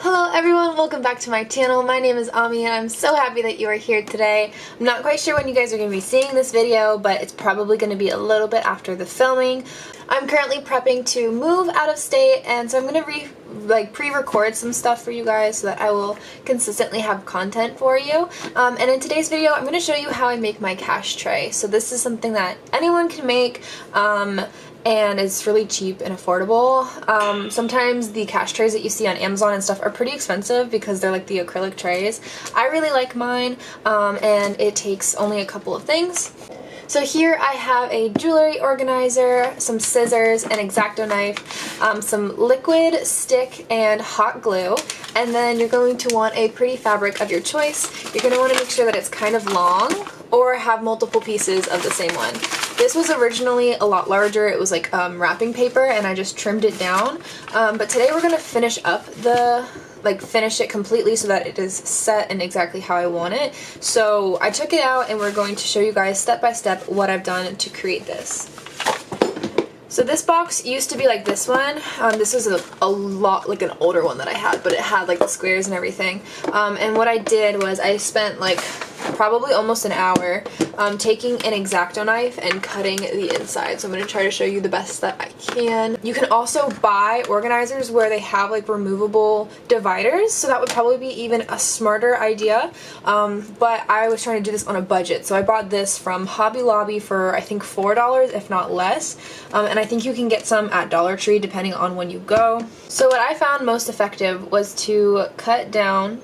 Hello everyone, welcome back to my channel. My name is Ami and I'm so happy that you are here today. I'm not quite sure when you guys are going to be seeing this video, but it's probably going to be a little bit after the filming. I'm currently prepping to move out of state, and so I'm going to pre-record some stuff for you guys so that I will consistently have content for you. And in today's video I'm going to show you how I make my cash tray. So this is something that anyone can make. And it's really cheap and affordable. Sometimes the cash trays that you see on Amazon and stuff are pretty expensive because they're like the acrylic trays. I really like mine, and it takes only a couple of things. So here I have a jewelry organizer, some scissors, an X-Acto knife, some liquid, stick, and hot glue. And then you're going to want a pretty fabric of your choice. You're going to want to make sure that it's kind of long or have multiple pieces of the same one. This was originally a lot larger. It was like wrapping paper, and I just trimmed it down. But today we're going to finish up finish it completely so that it is set and exactly how I want it. So I took it out and we're going to show you guys step by step what I've done to create this. So this box used to be like this one. This was a lot like an older one that I had, but it had like the squares and everything. And what I did was I spent like probably almost an hour taking an X-Acto knife and cutting the inside. So I'm going to try to show you the best that I can. You can also buy organizers where they have like removable dividers, so that would probably be even a smarter idea. But I was trying to do this on a budget, so I bought this from Hobby Lobby for I think $4, if not less. And I think you can get some at Dollar Tree depending on when you go. So what I found most effective was to cut down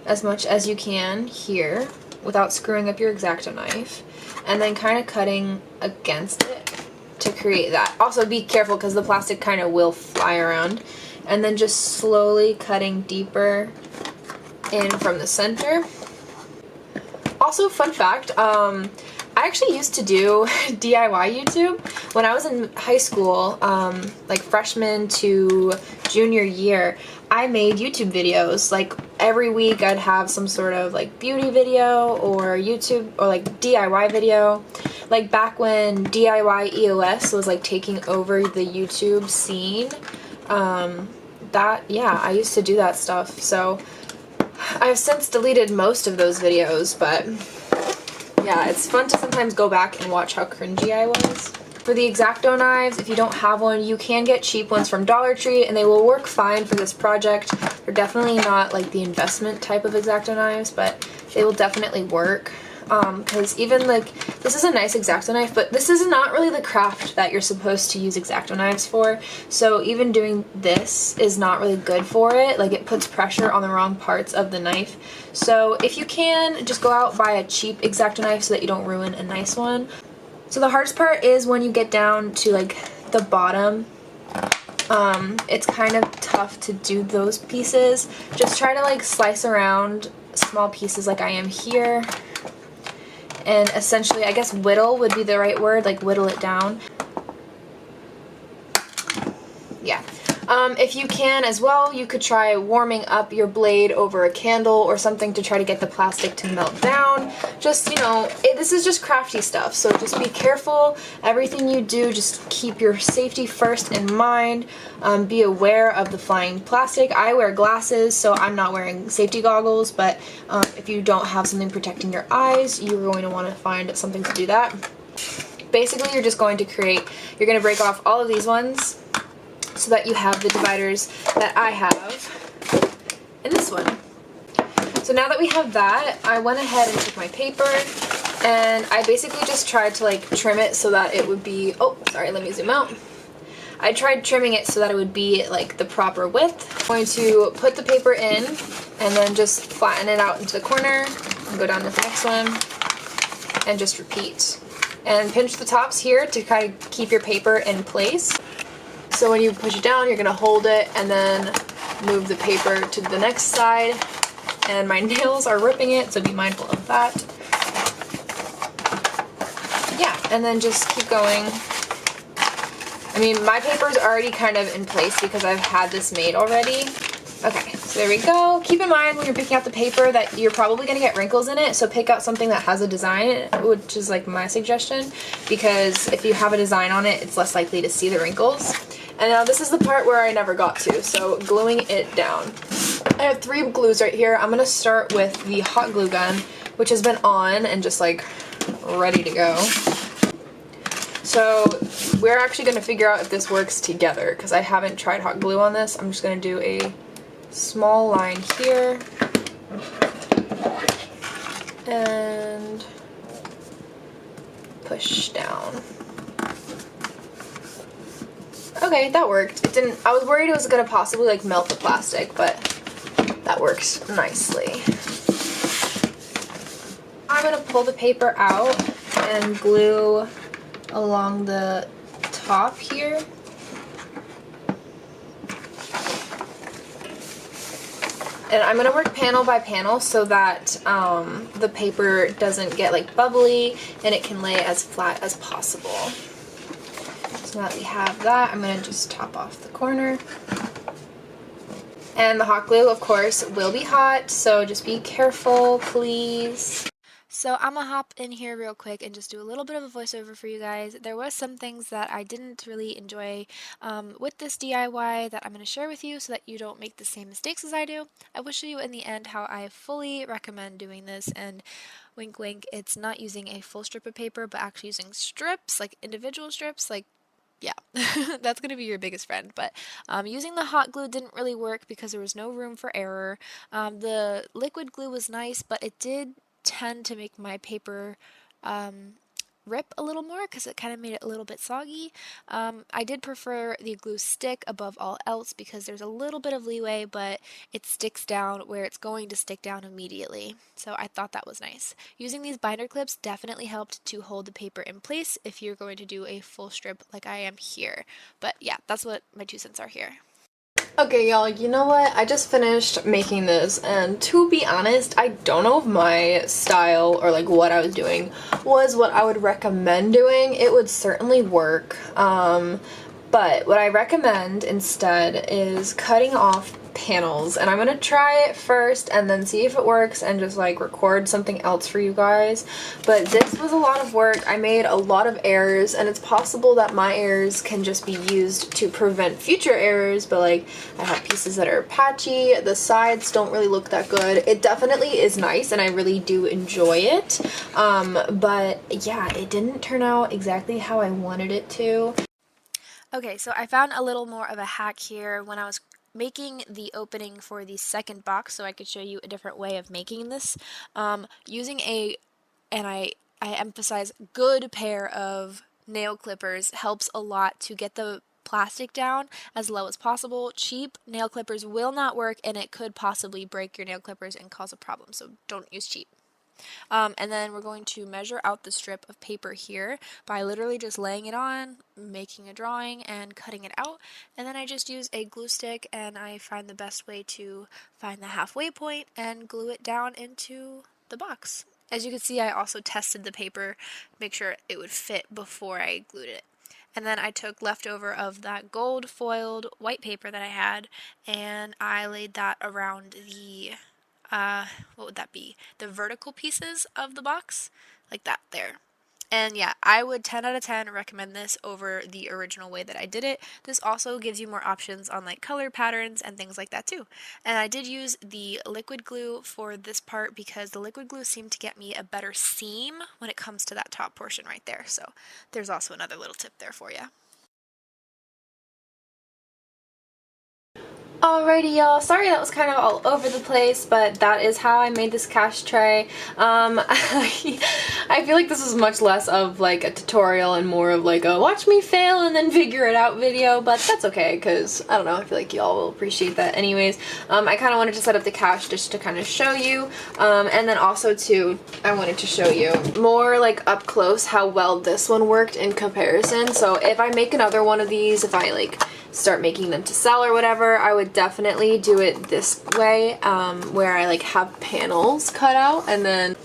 as much as you can here without screwing up your X-Acto knife, and then kind of cutting against it to create that. Also be careful because the plastic kind of will fly around, and then just slowly cutting deeper in from the center. Also, fun fact, I actually used to do DIY YouTube when I was in high school, like freshman to junior year. I made YouTube videos. Like every week I'd have some sort of like beauty video or YouTube or like DIY video. Like back when DIY EOS was like taking over the YouTube scene. I used to do that stuff. So I've since deleted most of those videos, but yeah, it's fun to sometimes go back and watch how cringy I was. For the X-Acto knives, if you don't have one, you can get cheap ones from Dollar Tree, and they will work fine for this project. They're definitely not like the investment type of X-Acto knives, but they will definitely work. Because even like, this is a nice X-Acto knife, but this is not really the craft that you're supposed to use X-Acto knives for. So even doing this is not really good for it. Like, it puts pressure on the wrong parts of the knife. So if you can, just go out, buy a cheap X-Acto knife so that you don't ruin a nice one. So the hardest part is when you get down to like the bottom. It's kind of tough to do those pieces. Just try to like slice around small pieces like I am here. And essentially, I guess whittle would be the right word, like whittle it down. Yeah. If you can as well, you could try warming up your blade over a candle or something to try to get the plastic to melt down. Just, you know, this is just crafty stuff, so just be careful. Everything you do, just keep your safety first in mind. Be aware of the flying plastic. I wear glasses, so I'm not wearing safety goggles, but if you don't have something protecting your eyes, you're going to want to find something to do that. Basically, you're just going to break off all of these ones, so that you have the dividers that I have in this one. So now that we have that, I went ahead and took my paper and I basically just tried to like trim it so that it would be, oh sorry, let me zoom out. I tried trimming it so that it would be like the proper width. I'm going to put the paper in and then just flatten it out into the corner and go down to the next one and just repeat. And pinch the tops here to kind of keep your paper in place. So when you push it down, you're going to hold it and then move the paper to the next side. And my nails are ripping it, so be mindful of that. Yeah, and then just keep going. I mean, my paper's already kind of in place because I've had this made already. Okay, so there we go. Keep in mind when you're picking out the paper that you're probably going to get wrinkles in it, so pick out something that has a design, which is like my suggestion, because if you have a design on it, it's less likely to see the wrinkles. And now this is the part where I never got to, so gluing it down. I have 3 glues right here. I'm gonna start with the hot glue gun, which has been on and just like ready to go. So we're actually gonna figure out if this works together because I haven't tried hot glue on this. I'm just gonna do a small line here and push down. Okay, that worked. It didn't, I was worried it was gonna possibly like melt the plastic, but that works nicely. I'm gonna pull the paper out and glue along the top here. And I'm gonna work panel by panel so that the paper doesn't get like bubbly and it can lay as flat as possible. So now that we have that, I'm gonna just top off the corner. And the hot glue, of course, will be hot, so just be careful, please. So I'm gonna hop in here real quick and just do a little bit of a voiceover for you guys. There was some things that I didn't really enjoy with this DIY that I'm gonna share with you so that you don't make the same mistakes as I do. I will show you in the end how I fully recommend doing this, and wink wink, it's not using a full strip of paper but actually using strips, like individual strips, like yeah, that's going to be your biggest friend. But using the hot glue didn't really work because there was no room for error. The liquid glue was nice, but it did tend to make my paper rip a little more because it kind of made it a little bit soggy. I did prefer the glue stick above all else because there's a little bit of leeway, but it sticks down where it's going to stick down immediately. So I thought that was nice. Using these binder clips definitely helped to hold the paper in place if you're going to do a full strip like I am here. But yeah, that's what my 2 cents are here. Okay, y'all, you know what? I just finished making this, and to be honest, I don't know if my style or like what I was doing was what I would recommend doing. It would certainly work, but what I recommend instead is cutting off panels, and I'm gonna try it first and then see if it works and just like record something else for you guys. But this was a lot of work. I made a lot of errors, and it's possible that my errors can just be used to prevent future errors, but like I have pieces that are patchy, the sides don't really look that good. It definitely is nice and I really do enjoy it, but yeah, it didn't turn out exactly how I wanted it to. Okay, so I found a little more of a hack here when I was making the opening for the second box so I could show you a different way of making this. Using and I emphasize, good pair of nail clippers helps a lot to get the plastic down as low as possible. Cheap nail clippers will not work, and it could possibly break your nail clippers and cause a problem, so don't use cheap. And then we're going to measure out the strip of paper here by literally just laying it on, making a drawing, and cutting it out. And then I just use a glue stick, and I find the best way to find the halfway point and glue it down into the box. As you can see, I also tested the paper, make sure it would fit before I glued it. And then I took leftover of that gold foiled white paper that I had, and I laid that around the what would that be? The vertical pieces of the box, like that there. And yeah, I would 10 out of 10 recommend this over the original way that I did it. This also gives you more options on like color patterns and things like that too. And I did use the liquid glue for this part because the liquid glue seemed to get me a better seam when it comes to that top portion right there. So there's also another little tip there for you. Alrighty, y'all, sorry that was kind of all over the place, but that is how I made this cash tray. I feel like this is much less of like a tutorial and more of like a watch me fail and then figure it out video, but that's okay because I don't know, I feel like y'all will appreciate that anyways. I kind of wanted to set up the cash just to kind of show you, and then also too, I wanted to show you more like up close how well this one worked in comparison. So if I make another one of these, if I like start making them to sell or whatever, I would definitely do it this way, where I like have panels cut out, and then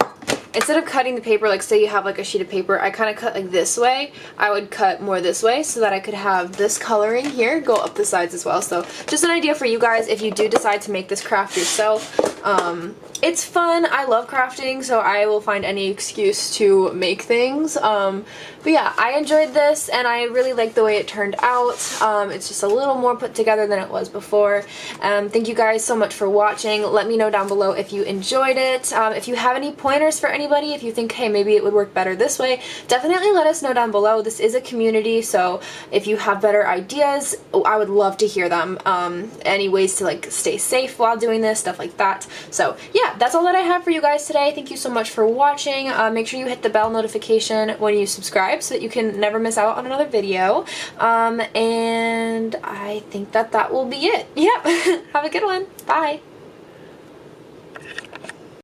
instead of cutting the paper, like say you have like a sheet of paper, I kind of cut like this way. I would cut more this way so that I could have this coloring here go up the sides as well. So just an idea for you guys if you do decide to make this craft yourself. It's fun. I love crafting, so I will find any excuse to make things. But yeah, I enjoyed this and I really like the way it turned out. It's just a little more put together than it was before. Thank you guys so much for watching. Let me know down below if you enjoyed it. If you have any pointers for anybody, if you think, hey, maybe it would work better this way, definitely let us know down below. This is a community, so if you have better ideas, I would love to hear them. Any ways to like stay safe while doing this, stuff like that. So yeah, that's all that I have for you guys today. Thank you so much for watching. Make sure you hit the bell notification when you subscribe so that you can never miss out on another video. And I think that will be it. Yep. Have a good one. Bye.